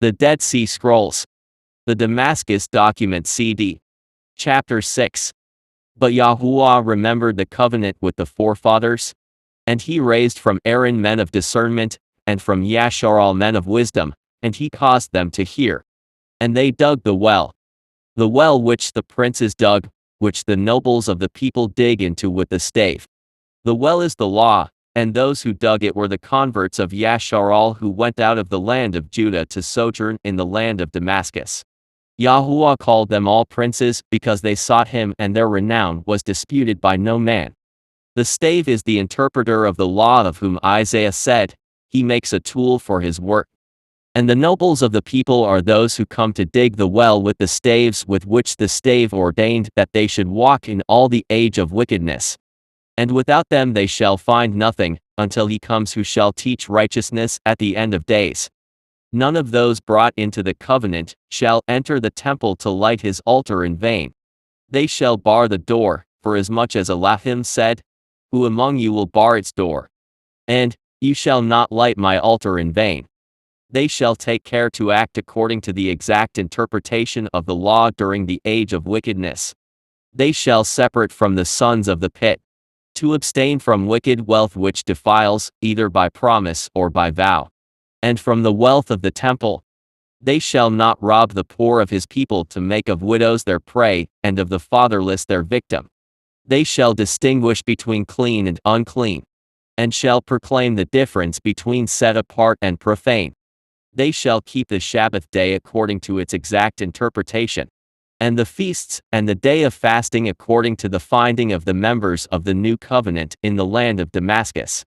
The Dead Sea Scrolls. The Damascus document CD. Chapter 6. But Yahuwah remembered the covenant with the forefathers, and he raised from Aaron men of discernment, and from Yashar'al men of wisdom, and he caused them to hear. And they dug the well which the princes dug, which the nobles of the people dig into with the stave. The well is the law, and those who dug it were the converts of Yashar'al who went out of the land of Judah to sojourn in the land of Damascus. Yahuwah called them all princes because they sought him, and their renown was disputed by no man. The stave is the interpreter of the law, of whom Isaiah said, "He makes a tool for his work." And the nobles of the people are those who come to dig the well with the staves with which the stave ordained that they should walk in all the age of wickedness. And without them they shall find nothing, until he comes who shall teach righteousness at the end of days. None of those brought into the covenant shall enter the temple to light his altar in vain. They shall bar the door, forasmuch as Elohim said, "Who among you will bar its door? And, you shall not light my altar in vain." They shall take care to act according to the exact interpretation of the law during the age of wickedness. They shall separate from the sons of the pit, to abstain from wicked wealth which defiles, either by promise or by vow. And from the wealth of the temple. They shall not rob the poor of his people to make of widows their prey, and of the fatherless their victim. They shall distinguish between clean and unclean, and shall proclaim the difference between set apart and profane. They shall keep the Sabbath day according to its exact interpretation, and the feasts, and the day of fasting according to the finding of the members of the new covenant in the land of Damascus.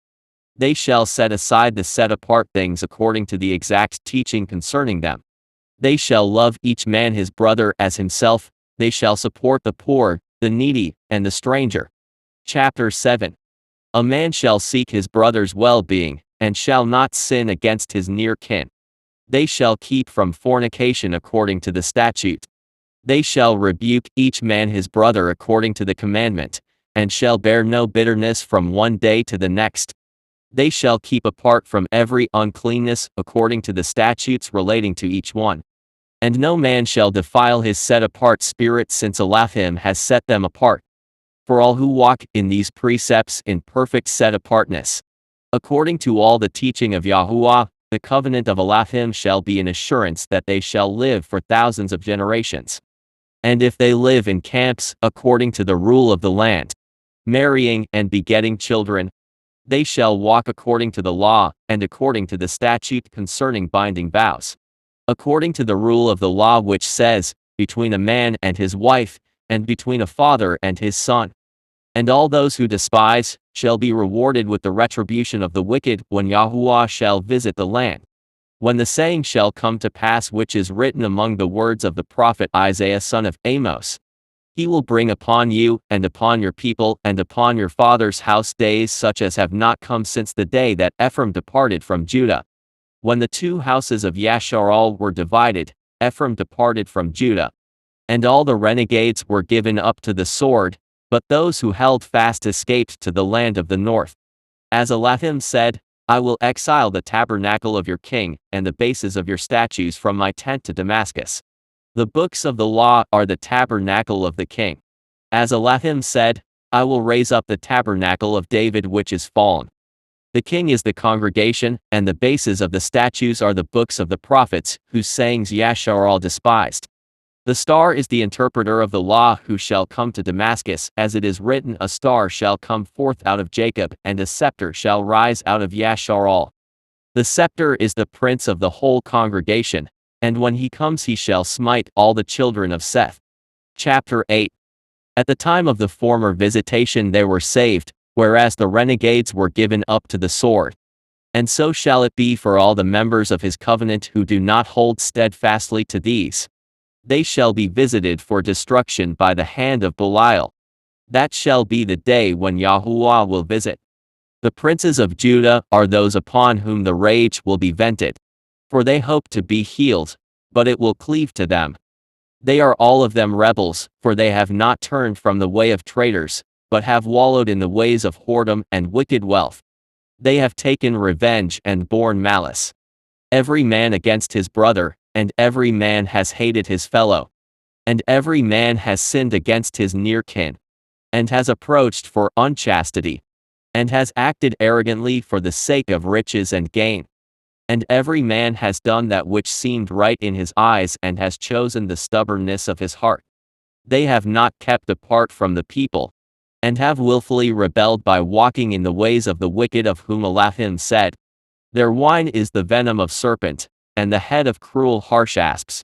They shall set aside the set-apart things according to the exact teaching concerning them. They shall love each man his brother as himself. They shall support the poor, the needy, and the stranger. Chapter 7. A man shall seek his brother's well-being, and shall not sin against his near kin. They shall keep from fornication according to the statute. They shall rebuke each man his brother according to the commandment, and shall bear no bitterness from one day to the next. They shall keep apart from every uncleanness according to the statutes relating to each one. And no man shall defile his set-apart spirit, since Elohim has set them apart. For all who walk in these precepts in perfect set-apartness, according to all the teaching of Yahuwah, the covenant of Elohim shall be an assurance that they shall live for thousands of generations. And if they live in camps, according to the rule of the land, marrying and begetting children, they shall walk according to the law, and according to the statute concerning binding vows. According to the rule of the law which says, between a man and his wife, and between a father and his son. And all those who despise shall be rewarded with the retribution of the wicked when Yahuwah shall visit the land. When the saying shall come to pass which is written among the words of the prophet Isaiah son of Amos, "He will bring upon you, and upon your people, and upon your father's house days such as have not come since the day that Ephraim departed from Judah." When the two houses of Yashar'al were divided, Ephraim departed from Judah. And all the renegades were given up to the sword, but those who held fast escaped to the land of the north. As Elohim said, "I will exile the tabernacle of your king, and the bases of your statues from my tent to Damascus." The books of the law are the tabernacle of the king. As Elohim said, "I will raise up the tabernacle of David which is fallen." The king is the congregation, and the bases of the statues are the books of the prophets, whose sayings Yashar'al despised. The star is the interpreter of the law who shall come to Damascus, as it is written, "A star shall come forth out of Jacob, and a scepter shall rise out of Yashar'al." The scepter is the prince of the whole congregation, and when he comes he shall smite all the children of Seth. Chapter 8. At the time of the former visitation they were saved, whereas the renegades were given up to the sword. And so shall it be for all the members of his covenant who do not hold steadfastly to these. They shall be visited for destruction by the hand of Belial. That shall be the day when Yahuwah will visit. The princes of Judah are those upon whom the rage will be vented. For they hope to be healed, but it will cleave to them. They are all of them rebels, for they have not turned from the way of traitors, but have wallowed in the ways of whoredom and wicked wealth. They have taken revenge and borne malice. every man against his brother, and every man has hated his fellow. And every man has sinned against his near kin, and has approached for unchastity, and has acted arrogantly for the sake of riches and gain. And every man has done that which seemed right in his eyes and has chosen the stubbornness of his heart. They have not kept apart from the people, and have willfully rebelled by walking in the ways of the wicked, of whom Elohim said, their wine is the venom of serpent, and the head of cruel harsh asps.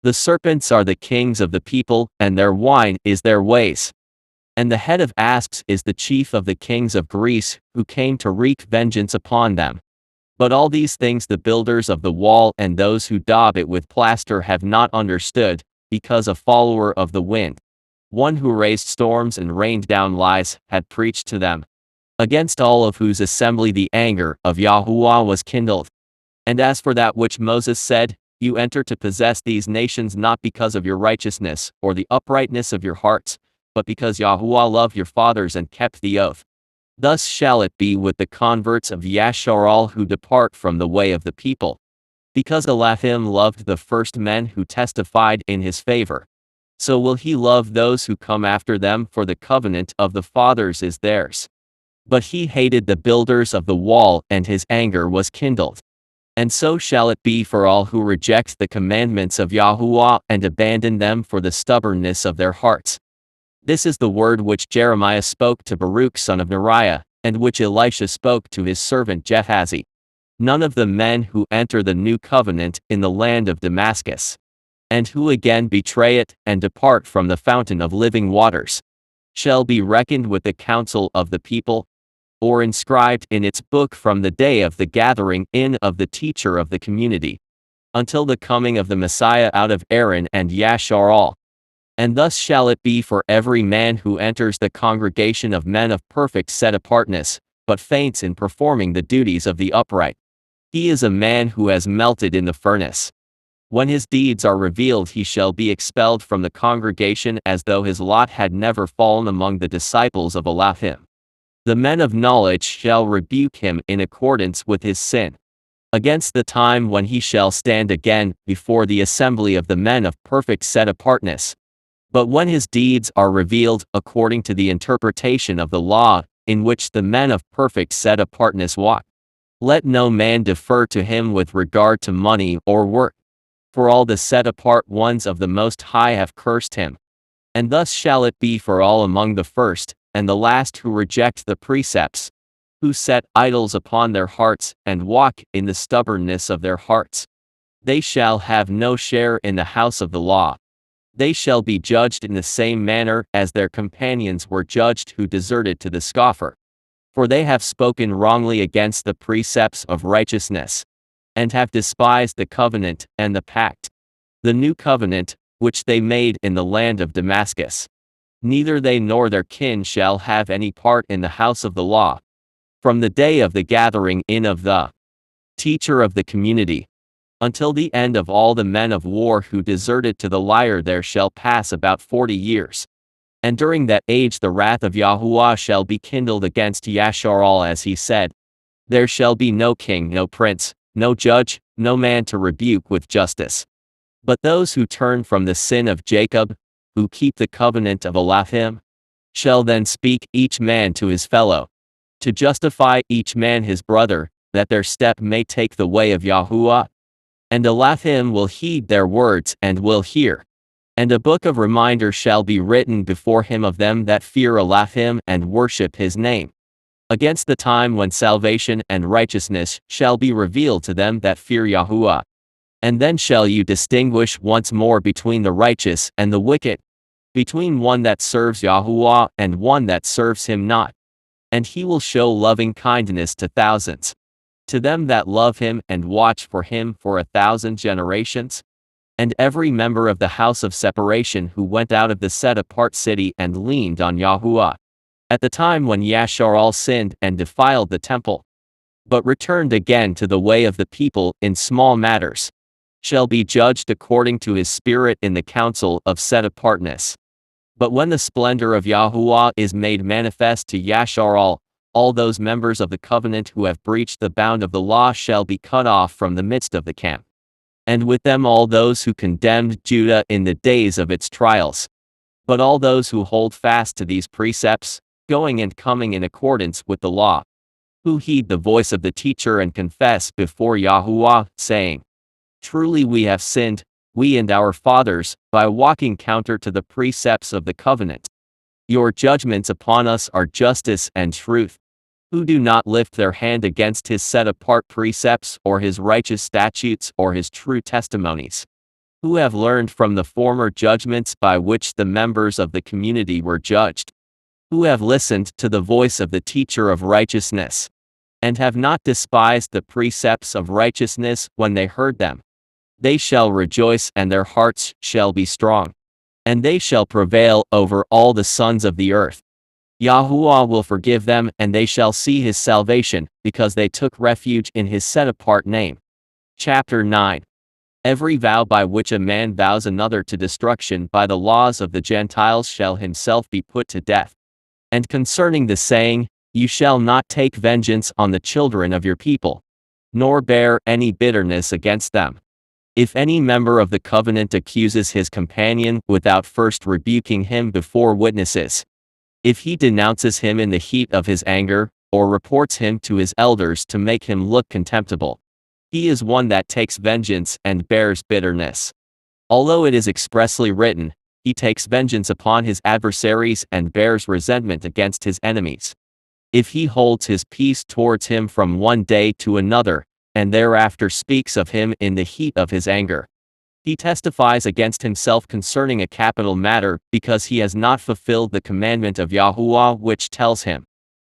The serpents are the kings of the people, and their wine is their ways. And the head of asps is the chief of the kings of Greece, who came to wreak vengeance upon them. But all these things the builders of the wall and those who daub it with plaster have not understood, because a follower of the wind, one who raised storms and rained down lies, had preached to them, against all of whose assembly the anger of Yahuwah was kindled. And as for that which Moses said, you enter to possess these nations not because of your righteousness, or the uprightness of your hearts, but because Yahuwah loved your fathers and kept the oath. Thus shall it be with the converts of Yashar'al who depart from the way of the people. Because Elohim loved the first men who testified in his favor, so will he love those who come after them, for the covenant of the fathers is theirs. But he hated the builders of the wall, and his anger was kindled. And so shall it be for all who reject the commandments of Yahuwah and abandon them for the stubbornness of their hearts. This is the word which Jeremiah spoke to Baruch son of Neriah, and which Elisha spoke to his servant Gehazi. None of the men who enter the new covenant in the land of Damascus, and who again betray it and depart from the fountain of living waters, shall be reckoned with the counsel of the people, or inscribed in its book from the day of the gathering in of the teacher of the community, until the coming of the Messiah out of Aaron and Yashar'al. And thus shall it be for every man who enters the congregation of men of perfect set-apartness, but faints in performing the duties of the upright. He is a man who has melted in the furnace. When his deeds are revealed, he shall be expelled from the congregation as though his lot had never fallen among the disciples of Elohim. The men of knowledge shall rebuke him in accordance with his sin, against the time when he shall stand again before the assembly of the men of perfect set-apartness. But when his deeds are revealed according to the interpretation of the law, in which the men of perfect set-apartness walk, let no man defer to him with regard to money or work. For all the set-apart ones of the Most High have cursed him. And thus shall it be for all among the first and the last who reject the precepts, who set idols upon their hearts and walk in the stubbornness of their hearts. They shall have no share in the house of the law. They shall be judged in the same manner as their companions were judged who deserted to the scoffer. For they have spoken wrongly against the precepts of righteousness, and have despised the covenant and the pact, the new covenant, which they made in the land of Damascus. Neither they nor their kin shall have any part in the house of the law, from the day of the gathering in of the teacher of the community, until the end of all the men of war who deserted to the liar. There shall pass about 40 years. And during that age the wrath of Yahuwah shall be kindled against Yashar'al, as he said, there shall be no king, no prince, no judge, no man to rebuke with justice. But those who turn from the sin of Jacob, who keep the covenant of Elohim, shall then speak each man to his fellow, to justify each man his brother, that their step may take the way of Yahuwah. And Elohim will heed their words and will hear. And a book of reminder shall be written before him of them that fear Elohim and worship his name, against the time when salvation and righteousness shall be revealed to them that fear Yahuwah. And then shall you distinguish once more between the righteous and the wicked, between one that serves Yahuwah and one that serves him not. And he will show loving kindness to thousands, to them that love him and watch for him for 1,000 generations. And every member of the house of separation who went out of the set-apart city and leaned on Yahuwah, at the time when Yashar'al sinned and defiled the temple, but returned again to the way of the people in small matters, shall be judged according to his spirit in the council of set-apartness. But when the splendor of Yahuwah is made manifest to Yashar'al, all those members of the covenant who have breached the bound of the law shall be cut off from the midst of the camp. And with them all those who condemned Judah in the days of its trials. But all those who hold fast to these precepts, going and coming in accordance with the law, who heed the voice of the teacher and confess before Yahuwah, saying, Truly we have sinned, we and our fathers, by walking counter to the precepts of the covenant. Your judgments upon us are justice and truth, who do not lift their hand against his set-apart precepts or his righteous statutes or his true testimonies, who have learned from the former judgments by which the members of the community were judged, who have listened to the voice of the teacher of righteousness, and have not despised the precepts of righteousness when they heard them. They shall rejoice and their hearts shall be strong, and they shall prevail over all the sons of the earth. Yahuwah will forgive them and they shall see his salvation, because they took refuge in his set-apart name. Chapter 9. Every vow by which a man vows another to destruction by the laws of the Gentiles shall himself be put to death. And concerning the saying, You shall not take vengeance on the children of your people, nor bear any bitterness against them. If any member of the covenant accuses his companion without first rebuking him before witnesses, if he denounces him in the heat of his anger, or reports him to his elders to make him look contemptible, he is one that takes vengeance and bears bitterness. Although it is expressly written, he takes vengeance upon his adversaries and bears resentment against his enemies. If he holds his peace towards him from one day to another, and thereafter speaks of him in the heat of his anger, he testifies against himself concerning a capital matter, because he has not fulfilled the commandment of Yahuwah which tells him,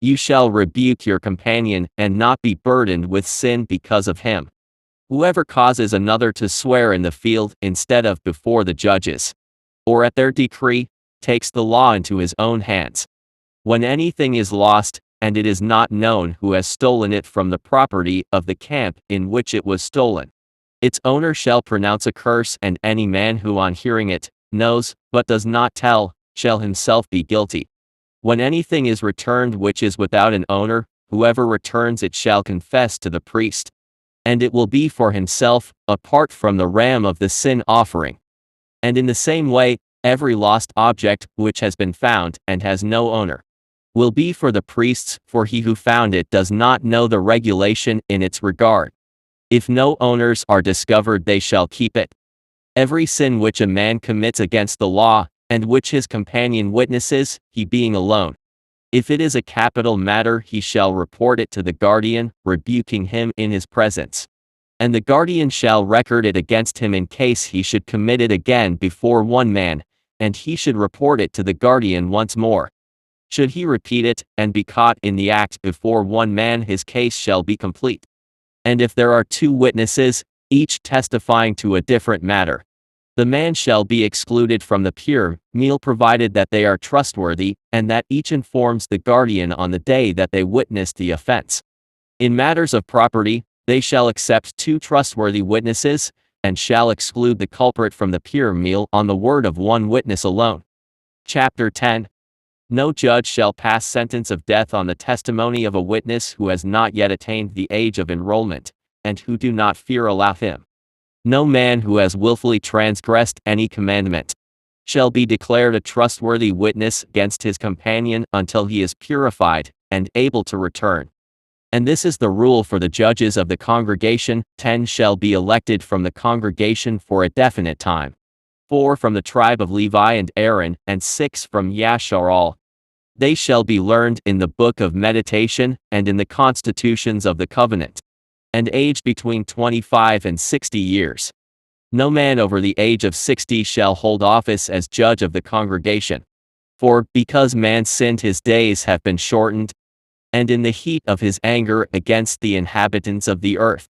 You shall rebuke your companion and not be burdened with sin because of him. Whoever causes another to swear in the field instead of before the judges, or at their decree, takes the law into his own hands. When anything is lost, and it is not known who has stolen it from the property of the camp in which it was stolen, its owner shall pronounce a curse, and any man who on hearing it, knows, but does not tell, shall himself be guilty. When anything is returned which is without an owner, whoever returns it shall confess to the priest, and it will be for himself, apart from the ram of the sin offering. And in the same way, every lost object which has been found and has no owner will be for the priests, for he who found it does not know the regulation in its regard. If no owners are discovered, they shall keep it. Every sin which a man commits against the law, and which his companion witnesses, he being alone, if it is a capital matter, he shall report it to the guardian, rebuking him in his presence. And the guardian shall record it against him in case he should commit it again before one man, and he should report it to the guardian once more. Should he repeat it, and be caught in the act before one man, his case shall be complete. And if there are two witnesses, each testifying to a different matter, the man shall be excluded from the pure meal, provided that they are trustworthy, and that each informs the guardian on the day that they witnessed the offense. In matters of property, they shall accept two trustworthy witnesses, and shall exclude the culprit from the pure meal on the word of one witness alone. Chapter 10. No judge shall pass sentence of death on the testimony of a witness who has not yet attained the age of enrollment, and who do not fear him. No man who has willfully transgressed any commandment shall be declared a trustworthy witness against his companion until he is purified, and able to return. And this is the rule for the judges of the congregation: 10 shall be elected from the congregation for a definite time, 4 from the tribe of Levi and Aaron, and 6 from Yashar'al. They shall be learned in the book of meditation, and in the constitutions of the covenant, and aged between 25 and 60 years. No man over the age of 60 shall hold office as judge of the congregation. For, because man sinned, his days have been shortened, and in the heat of his anger against the inhabitants of the earth,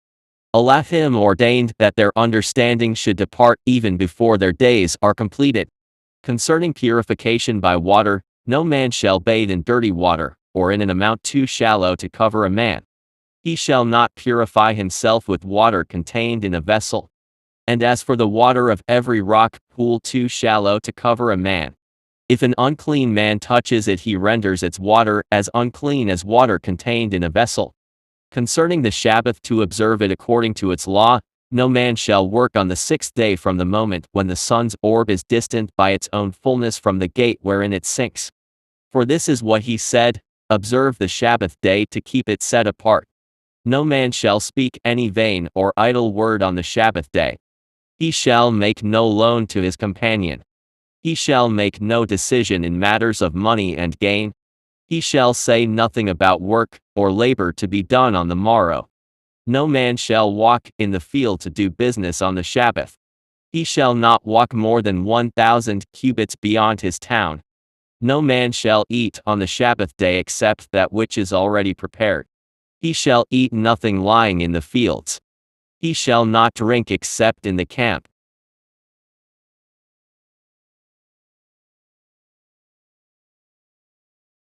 Elohim ordained that their understanding should depart even before their days are completed. Concerning purification by water, no man shall bathe in dirty water, or in an amount too shallow to cover a man. He shall not purify himself with water contained in a vessel. And as for the water of every rock pool too shallow to cover a man, If an unclean man touches it, he renders its water as unclean as water contained in a vessel. Concerning the Sabbath, to observe it according to its law, no man shall work on the 6th day from the moment when the sun's orb is distant by its own fullness from the gate wherein it sinks. For this is what he said, observe the Sabbath day to keep it set apart. No man shall speak any vain or idle word on the Sabbath day. He shall make no loan to his companion. He shall make no decision in matters of money and gain. He shall say nothing about work or labor to be done on the morrow. No man shall walk in the field to do business on the Sabbath. He shall not walk more than 1,000 cubits beyond his town. No man shall eat on the Sabbath day except that which is already prepared. He shall eat nothing lying in the fields. He shall not drink except in the camp.